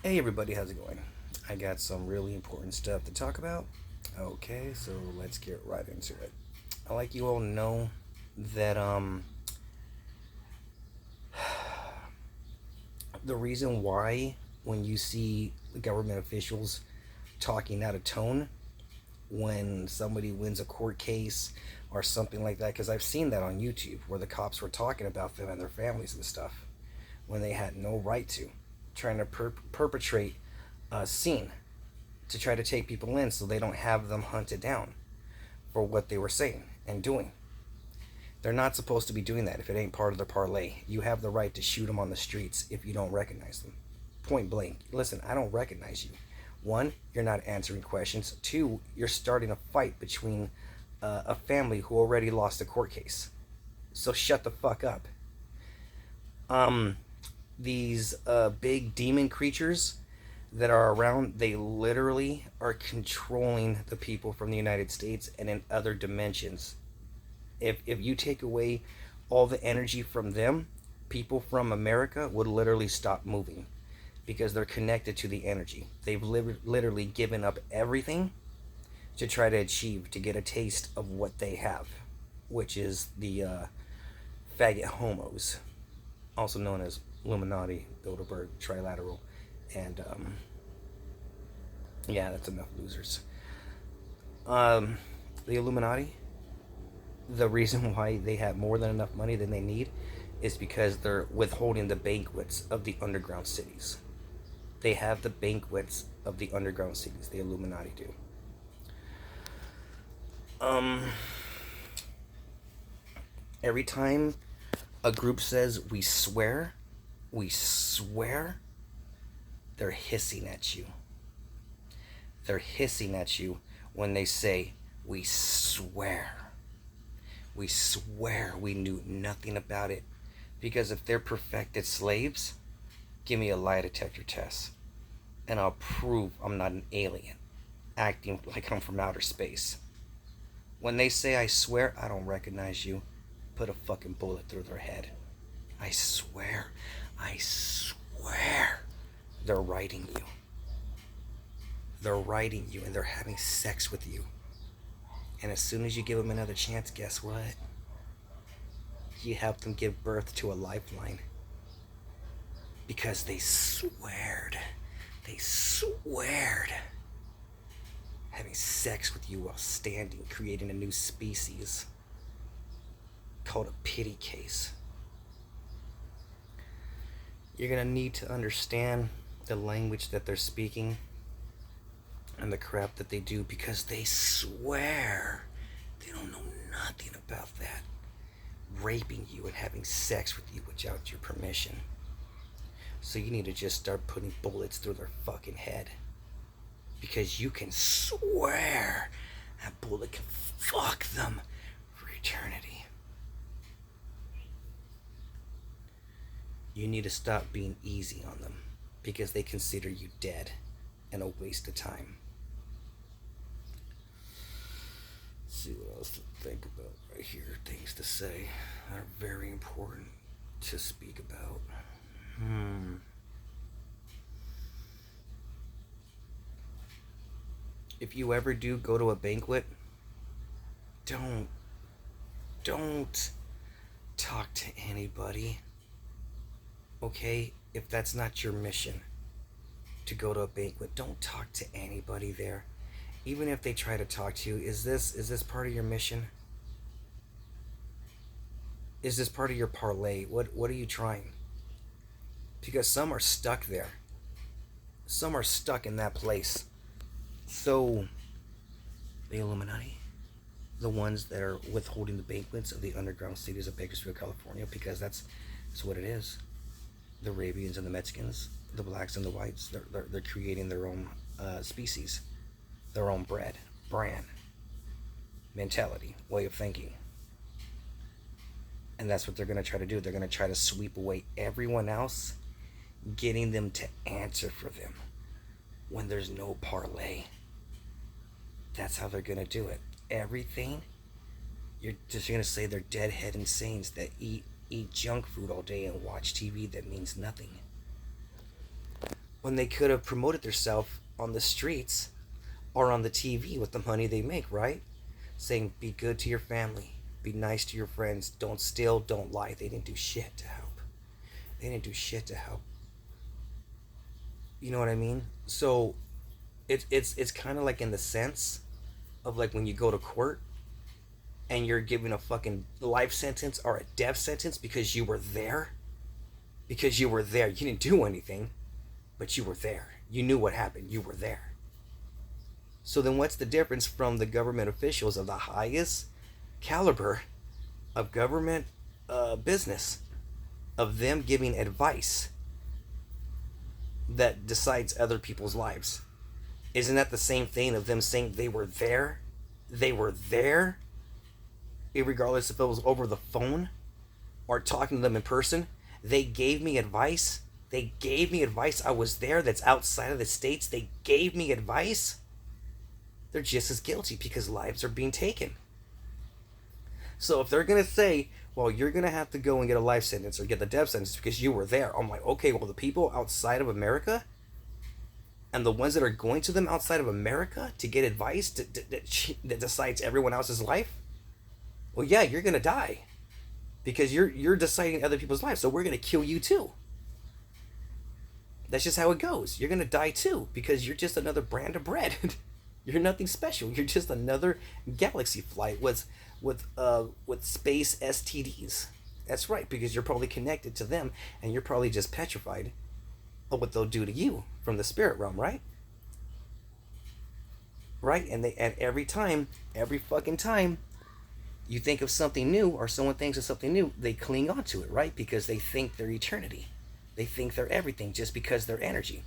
Hey everybody, how's it going? I got some really important stuff to talk about. Okay, so let's get right into it. I like you all know that the reason why when you see government officials talking out of tone when somebody wins a court case or something like that, because I've seen that on YouTube where the cops were talking about them and their families and stuff when they had no right to, trying to perpetrate a scene to try to take people in so they don't have them hunted down for what they were saying and doing. They're not supposed to be doing that if it ain't part of the parlay. You have the right to shoot them on the streets if you don't recognize them. Point blank. Listen, I don't recognize you. One, you're not answering questions. Two, you're starting a fight between a family who already lost a court case. So shut the fuck up. Um, these big demon creatures that are around, they literally are controlling the people from the United States and in other dimensions. If you take away all the energy from them, people from America would literally stop moving because they're connected to the energy. They've literally given up everything to try to achieve, to get a taste of what they have, which is the faggot homos, also known as Illuminati, Bilderberg, Trilateral, and yeah, that's enough losers. Um, the Illuminati, the reason why they have more than enough money than they need is because they're withholding the banquets of the underground cities. They have the banquets of the underground cities. The Illuminati do. Um, every time a group says we swear, they're hissing at you. They're hissing at you when they say, we swear. We swear we knew nothing about it. Because if they're perfected slaves, give me a lie detector test. And I'll prove I'm not an alien, acting like I'm from outer space. When they say I swear I don't recognize you, put a fucking bullet through their head. I swear, I swear, they're writing you. They're writing you and they're having sex with you. And as soon as you give them another chance, guess what? You help them give birth to a lifeline. Because they sweared. They sweared. Having sex with you while standing, creating a new species called a pity case. You're gonna need to understand the language that they're speaking and the crap that they do because they swear they don't know nothing about that. Raping you and having sex with you without your permission. So you need to just start putting bullets through their fucking head. Because you can swear that bullet can fuck them for eternity. You need to stop being easy on them because they consider you dead and a waste of time. Let's see what else to think about right here. Things to say that are very important to speak about. If you ever do go to a banquet, don't talk to anybody. Okay? If that's not your mission to go to a banquet, don't talk to anybody there. Even if they try to talk to you, is this part of your mission? Is this part of your parlay? What are you trying? Because some are stuck there. Some are stuck in that place. So the Illuminati, the ones that are withholding the banquets of the underground cities of Bakersfield, California, because that's what it is. The Arabians and the Mexicans, the blacks and the whites, they're creating their own species, their own brand, mentality, way of thinking. And that's what they're going to try to do. They're going to try to sweep away everyone else, getting them to answer for them when there's no parlay. That's how they're going to do it. Everything, you're just going to say they're deadhead insanes that eat junk food all day and watch TV that means nothing. when they could have promoted themselves on the streets or on the TV with the money they make, right? Saying, be good to your family, be nice to your friends, don't steal, don't lie. They didn't do shit to help. They didn't do shit to help. You know what I mean? So it's kind of like in the sense of like when you go to court and you're given a fucking life sentence or a death sentence because you were there. Because you were there. You didn't do anything, but you were there. You knew what happened. You were there. So then what's the difference from the government officials of the highest caliber of government business, of them giving advice that decides other people's lives? Isn't that the same thing of them saying they were there? They were there, regardless if it was over the phone or talking to them in person. They gave me advice. They gave me advice. I was there. That's outside of the states. They gave me advice. They're just as guilty because lives are being taken. So if they're going to say, well, you're going to have to go and get a life sentence or get the death sentence because you were there, I'm like, okay, well, the people outside of America and the ones that are going to them outside of America to get advice that decides everyone else's life, well, yeah, you're going to die because you're deciding other people's lives. So we're going to kill you too. That's just how it goes. You're going to die too because you're just another brand of bread. You're nothing special. You're just another galaxy flight with space STDs. That's right, because you're probably connected to them and you're probably just petrified of what they'll do to you from the spirit realm, right? Right? And every fucking time you think of something new or someone thinks of something new, they cling on to it, right? Because they think they're eternity. They think they're everything just because they're energy.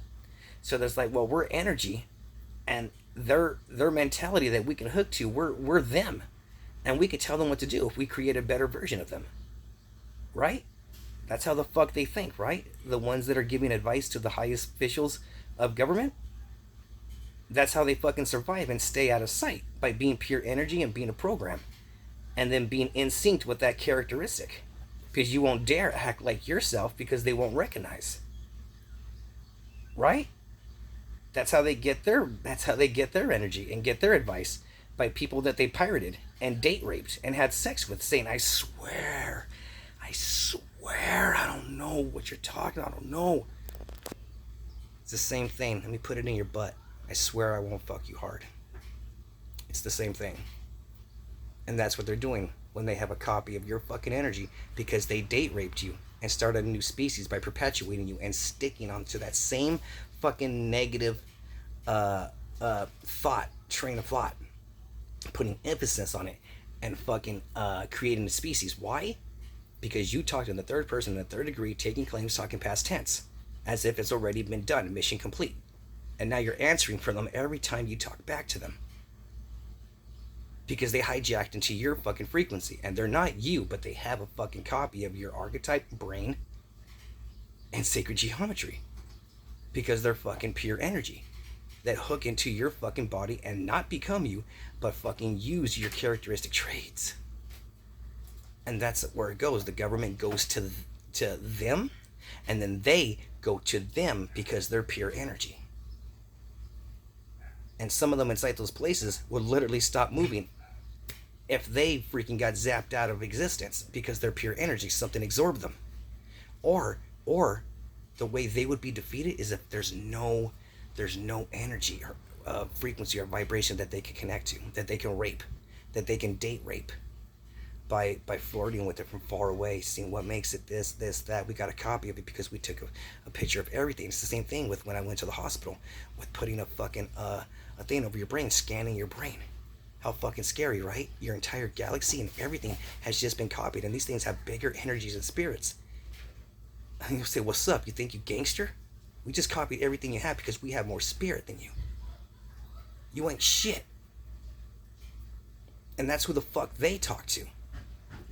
So there's like, well, we're energy, and their mentality that we can hook to, we're them, and we can tell them what to do if we create a better version of them, right? That's how the fuck they think, right? The ones that are giving advice to the highest officials of government, that's how they fucking survive and stay out of sight, by being pure energy and being a program, and then being in sync with that characteristic, because you won't dare act like yourself because they won't recognize, right? That's how they get their energy and get their advice, by people that they pirated and date raped and had sex with, saying, I swear, I don't know what you're talking about. I don't know. It's the same thing. Let me put it in your butt. I swear I won't fuck you hard. It's the same thing. And that's what they're doing when they have a copy of your fucking energy, because they date raped you and started a new species by perpetuating you and sticking onto that same fucking negative train of thought, putting emphasis on it and fucking creating a species. Why? Because you talked in the third person in the third degree, taking claims, talking past tense, as if it's already been done, mission complete. And now you're answering for them every time you talk back to them, because they hijacked into your fucking frequency, and they're not you, but they have a fucking copy of your archetype, brain, and sacred geometry, because they're fucking pure energy that hook into your fucking body and not become you, but fucking use your characteristic traits. And that's where it goes. The government goes to them, and then they go to them because they're pure energy. And some of them inside those places would literally stop moving if they freaking got zapped out of existence, because they're pure energy. Something absorbed them. Or the way they would be defeated is if there's no energy or frequency or vibration that they can connect to, that they can rape, that they can date rape by flirting with it from far away, seeing what makes it this, that. We got a copy of it because we took a picture of everything. It's the same thing with when I went to the hospital, with putting a fucking a thing over your brain, scanning your brain. How fucking scary, right? Your entire galaxy and everything has just been copied, and these things have bigger energies and spirits. And you'll say, what's up? You think you gangster? We just copied everything you have because we have more spirit than you. You ain't shit. And that's who the fuck they talk to.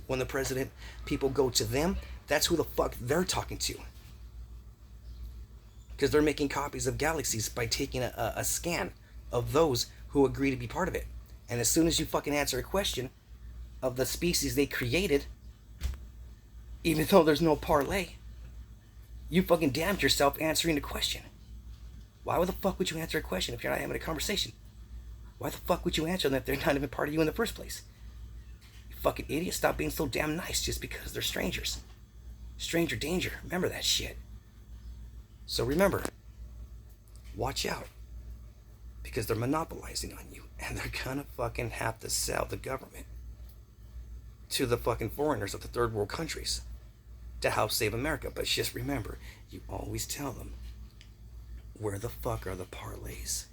When the president, people go to them, that's who the fuck they're talking to. Because they're making copies of galaxies by taking a scan of those who agree to be part of it. And as soon as you fucking answer a question of the species they created, even though there's no parlay, you fucking damned yourself answering the question. Why the fuck would you answer a question if you're not having a conversation? Why the fuck would you answer them if they're not even part of you in the first place? You fucking idiot, stop being so damn nice just because they're strangers. Stranger danger, remember that shit. So remember, watch out. Because they're monopolizing on you. And they're gonna fucking have to sell the government to the fucking foreigners of the third world countries to help save America. But just remember, you always tell them, where the fuck are the parlays?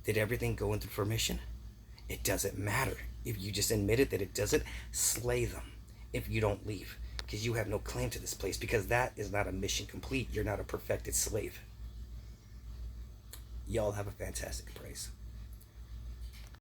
Did everything go into permission? It doesn't matter. If you just admitted that it doesn't, slay them if you don't leave. Because you have no claim to this place. Because that is not a mission complete. You're not a perfected slave. Y'all have a fantastic praise.